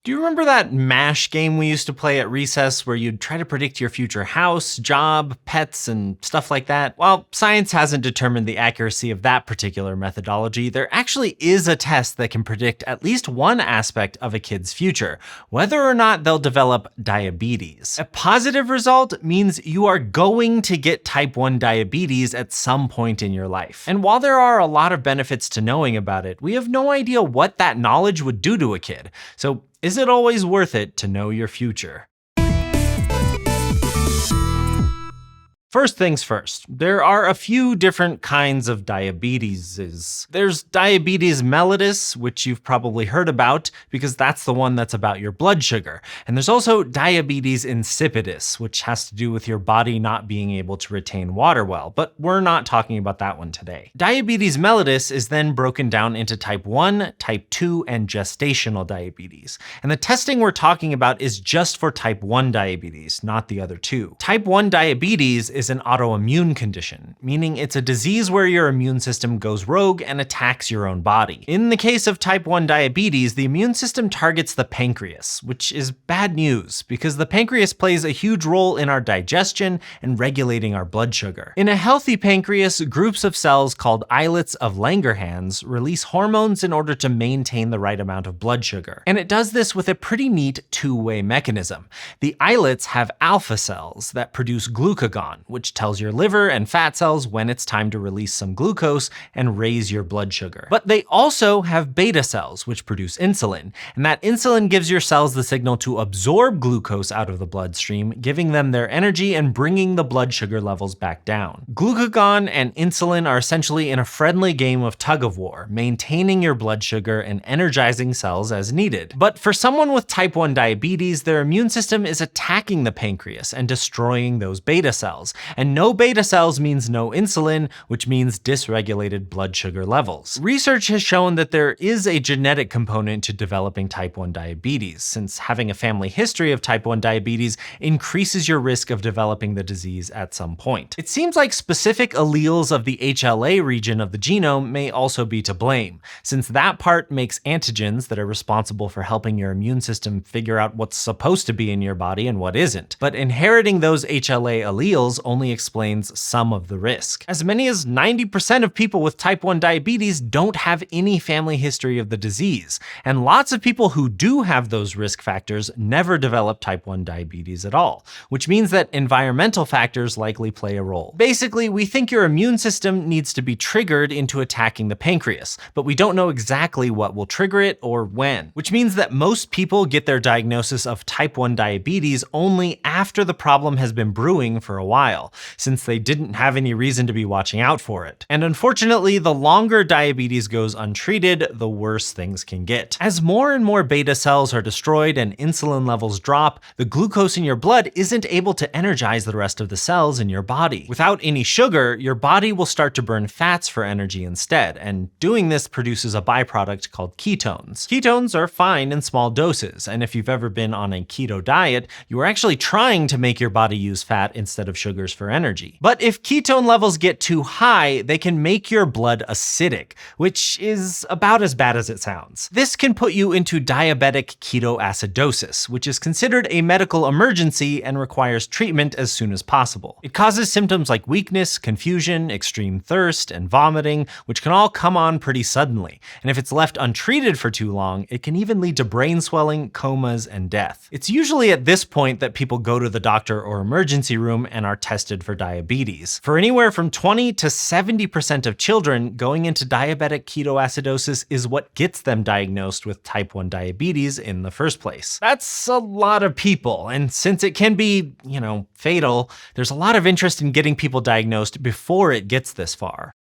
Do you remember that MASH game we used to play at recess where you'd try to predict your future house, job, pets, and stuff like that? Well, science hasn't determined the accuracy of that particular methodology. There actually is a test that can predict at least one aspect of a kid's future, whether or not they'll develop diabetes. A positive result means you are going to get type 1 diabetes at some point in your life. And while there are a lot of benefits to knowing about it, we have no idea what that knowledge would do to a kid. So is it always worth it to know your future? First things first, there are a few different kinds of diabetes. There's diabetes mellitus, which you've probably heard about because that's the one that's about your blood sugar. And there's also diabetes insipidus, which has to do with your body not being able to retain water well, but we're not talking about that one today. Diabetes mellitus is then broken down into type 1, type 2, and gestational diabetes. And the testing we're talking about is just for type 1 diabetes, not the other two. Type 1 diabetes is an autoimmune condition, meaning it's a disease where your immune system goes rogue and attacks your own body. In the case of type 1 diabetes, the immune system targets the pancreas, which is bad news because the pancreas plays a huge role in our digestion and regulating our blood sugar. In a healthy pancreas, groups of cells called islets of Langerhans release hormones in order to maintain the right amount of blood sugar. And it does this with a pretty neat two-way mechanism. The islets have alpha cells that produce glucagon, which tells your liver and fat cells when it's time to release some glucose and raise your blood sugar. But they also have beta cells, which produce insulin, and that insulin gives your cells the signal to absorb glucose out of the bloodstream, giving them their energy and bringing the blood sugar levels back down. Glucagon and insulin are essentially in a friendly game of tug-of-war, maintaining your blood sugar and energizing cells as needed. But for someone with type 1 diabetes, their immune system is attacking the pancreas and destroying those beta cells. And no beta cells means no insulin, which means dysregulated blood sugar levels. Research has shown that there is a genetic component to developing type 1 diabetes, since having a family history of type 1 diabetes increases your risk of developing the disease at some point. It seems like specific alleles of the HLA region of the genome may also be to blame, since that part makes antigens that are responsible for helping your immune system figure out what's supposed to be in your body and what isn't. But inheriting those HLA alleles only explains some of the risk. As many as 90% of people with type 1 diabetes don't have any family history of the disease, and lots of people who do have those risk factors never develop type 1 diabetes at all, which means that environmental factors likely play a role. Basically, we think your immune system needs to be triggered into attacking the pancreas, but we don't know exactly what will trigger it or when, which means that most people get their diagnosis of type 1 diabetes only after the problem has been brewing for a while, since they didn't have any reason to be watching out for it. And unfortunately, the longer diabetes goes untreated, the worse things can get. As more and more beta cells are destroyed and insulin levels drop, the glucose in your blood isn't able to energize the rest of the cells in your body. Without any sugar, your body will start to burn fats for energy instead, and doing this produces a byproduct called ketones. Ketones are fine in small doses, and if you've ever been on a keto diet, you are actually trying to make your body use fat instead of sugars for energy. But if ketone levels get too high, they can make your blood acidic, which is about as bad as it sounds. This can put you into diabetic ketoacidosis, which is considered a medical emergency and requires treatment as soon as possible. It causes symptoms like weakness, confusion, extreme thirst, and vomiting, which can all come on pretty suddenly. And if it's left untreated for too long, it can even lead to brain swelling, comas, and death. It's usually at this point that people go to the doctor or emergency room and are tested for diabetes. For anywhere from 20 to 70% of children, going into diabetic ketoacidosis is what gets them diagnosed with type 1 diabetes in the first place. That's a lot of people, and since it can be, fatal, there's a lot of interest in getting people diagnosed before it gets this far.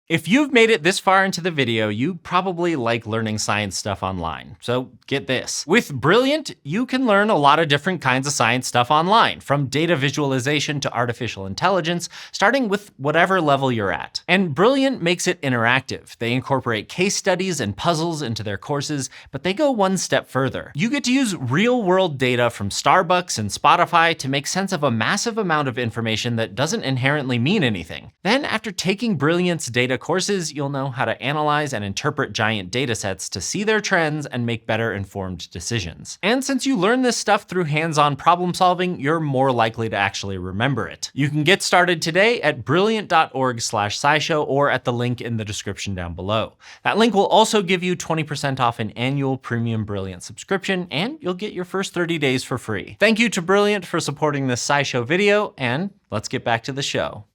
If you've made it this far into the video, you probably like learning science stuff online. So get this. With Brilliant, you can learn a lot of different kinds of science stuff online, from data visualization to artificial intelligence, starting with whatever level you're at. And Brilliant makes it interactive. They incorporate case studies and puzzles into their courses, but they go one step further. You get to use real-world data from Starbucks and Spotify to make sense of a massive amount of information that doesn't inherently mean anything. Then, after taking Brilliant's data courses, you'll know how to analyze and interpret giant datasets to see their trends and make better informed decisions. And since you learn this stuff through hands-on problem solving, you're more likely to actually remember it. You can get started today at brilliant.org/scishow or at the link in the description down below. That link will also give you 20% off an annual premium Brilliant subscription, and you'll get your first 30 days for free. Thank you to Brilliant for supporting this SciShow video, and let's get back to the show.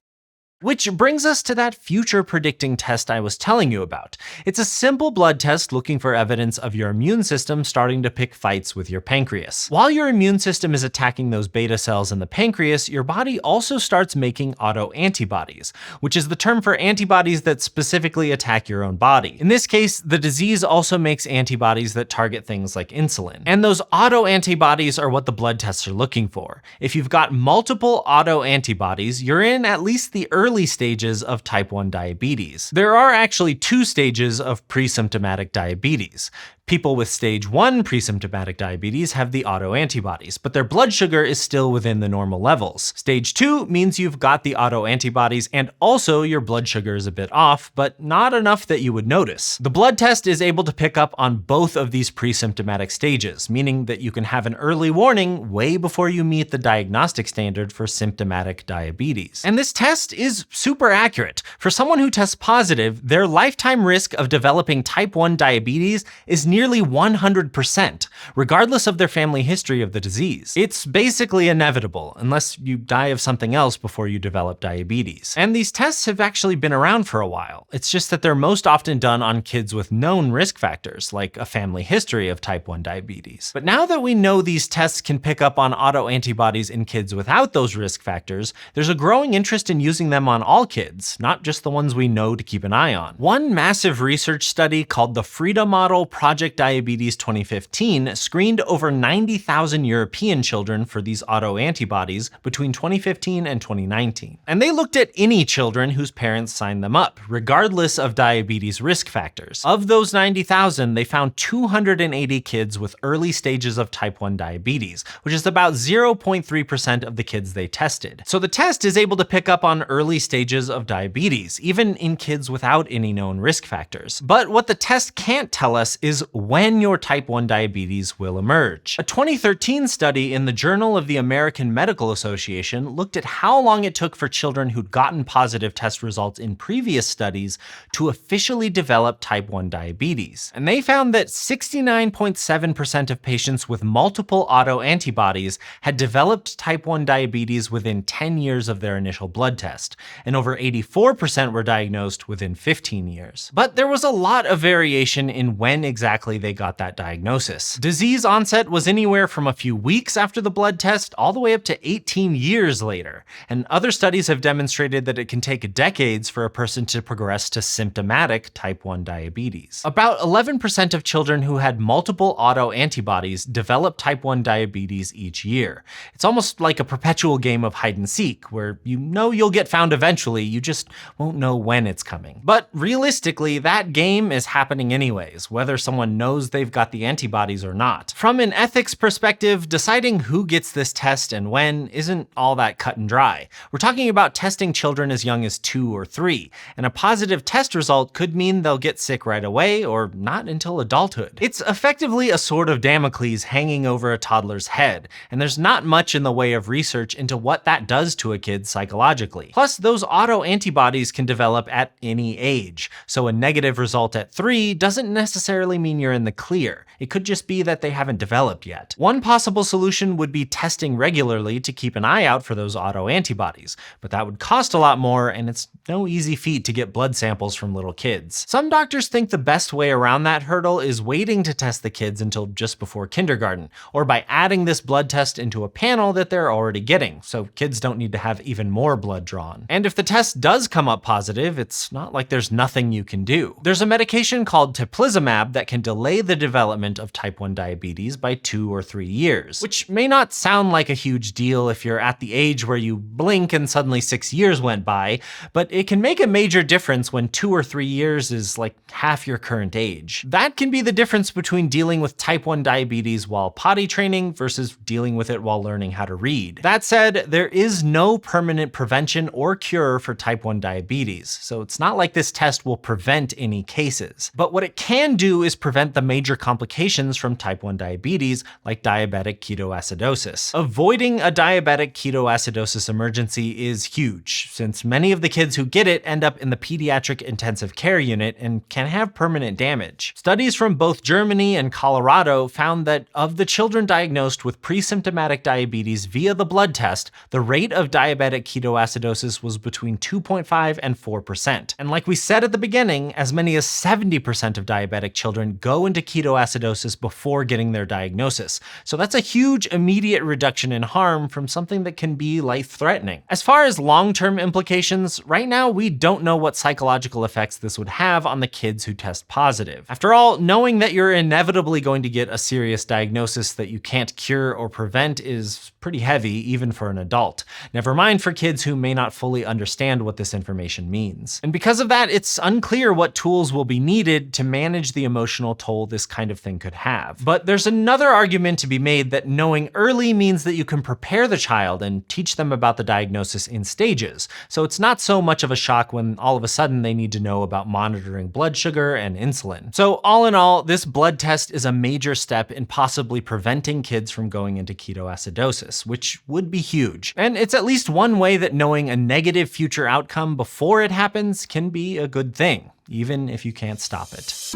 Which brings us to that future predicting test I was telling you about. It's a simple blood test looking for evidence of your immune system starting to pick fights with your pancreas. While your immune system is attacking those beta cells in the pancreas, your body also starts making autoantibodies, which is the term for antibodies that specifically attack your own body. In this case, the disease also makes antibodies that target things like insulin. And those autoantibodies are what the blood tests are looking for. If you've got multiple autoantibodies, you're in at least the early stages of type 1 diabetes. There are actually 2 stages of pre-symptomatic diabetes. People with stage 1 pre-symptomatic diabetes have the autoantibodies, but their blood sugar is still within the normal levels. Stage 2 means you've got the autoantibodies and also your blood sugar is a bit off, but not enough that you would notice. The blood test is able to pick up on both of these pre-symptomatic stages, meaning that you can have an early warning way before you meet the diagnostic standard for symptomatic diabetes. And this test is super accurate. For someone who tests positive, their lifetime risk of developing type 1 diabetes is nearly 100%, regardless of their family history of the disease. It's basically inevitable, unless you die of something else before you develop diabetes. And these tests have actually been around for a while. It's just that they're most often done on kids with known risk factors, like a family history of type 1 diabetes. But now that we know these tests can pick up on autoantibodies in kids without those risk factors, there's a growing interest in using them on all kids, not just the ones we know to keep an eye on. One massive research study called the Frida Model Project Diabetes 2015 screened over 90,000 European children for these autoantibodies between 2015 and 2019. And they looked at any children whose parents signed them up, regardless of diabetes risk factors. Of those 90,000, they found 280 kids with early stages of type 1 diabetes, which is about 0.3% of the kids they tested. So the test is able to pick up on early stages of diabetes, even in kids without any known risk factors. But what the test can't tell us is when your type 1 diabetes will emerge. A 2013 study in the Journal of the American Medical Association looked at how long it took for children who'd gotten positive test results in previous studies to officially develop type 1 diabetes. And they found that 69.7% of patients with multiple autoantibodies had developed type 1 diabetes within 10 years of their initial blood test, and over 84% were diagnosed within 15 years. But there was a lot of variation in when exactly they got that diagnosis. Disease onset was anywhere from a few weeks after the blood test all the way up to 18 years later, and other studies have demonstrated that it can take decades for a person to progress to symptomatic type 1 diabetes. About 11% of children who had multiple autoantibodies develop type 1 diabetes each year. It's almost like a perpetual game of hide and seek, where you know you'll get found eventually, you just won't know when it's coming. But realistically, that game is happening anyways, whether someone knows they've got the antibodies or not. From an ethics perspective, deciding who gets this test and when isn't all that cut and dry. We're talking about testing children as young as 2 or 3, and a positive test result could mean they'll get sick right away or not until adulthood. It's effectively a sword of Damocles hanging over a toddler's head, and there's not much in the way of research into what that does to a kid psychologically. Plus, those autoantibodies can develop at any age, so a negative result at 3 doesn't necessarily mean you're in the clear. It could just be that they haven't developed yet. One possible solution would be testing regularly to keep an eye out for those autoantibodies, but that would cost a lot more, and it's no easy feat to get blood samples from little kids. Some doctors think the best way around that hurdle is waiting to test the kids until just before kindergarten, or by adding this blood test into a panel that they're already getting, so kids don't need to have even more blood drawn. And if the test does come up positive, it's not like there's nothing you can do. There's a medication called teplizumab that can delay the development of type 1 diabetes by 2 or 3 years, which may not sound like a huge deal if you're at the age where you blink and suddenly 6 years went by, but it can make a major difference when 2 or 3 years is like half your current age. That can be the difference between dealing with type 1 diabetes while potty training versus dealing with it while learning how to read. That said, there is no permanent prevention or cure for type 1 diabetes, so it's not like this test will prevent any cases. But what it can do is prevent the major complications from type 1 diabetes, like diabetic ketoacidosis. Avoiding a diabetic ketoacidosis emergency is huge, since many of the kids who get it end up in the pediatric intensive care unit and can have permanent damage. Studies from both Germany and Colorado found that of the children diagnosed with pre-symptomatic diabetes via the blood test, the rate of diabetic ketoacidosis was between 2.5 and 4%. And like we said at the beginning, as many as 70% of diabetic children go into ketoacidosis before getting their diagnosis. So that's a huge immediate reduction in harm from something that can be life-threatening. As far as long-term implications, right now we don't know what psychological effects this would have on the kids who test positive. After all, knowing that you're inevitably going to get a serious diagnosis that you can't cure or prevent is pretty heavy, even for an adult. Never mind for kids who may not fully understand what this information means. And because of that, it's unclear what tools will be needed to manage the emotional toll this kind of thing could have. But there's another argument to be made that knowing early means that you can prepare the child and teach them about the diagnosis in stages. So it's not so much of a shock when all of a sudden they need to know about monitoring blood sugar and insulin. So all in all, this blood test is a major step in possibly preventing kids from going into ketoacidosis, which would be huge. And it's at least one way that knowing a negative future outcome before it happens can be a good thing, even if you can't stop it.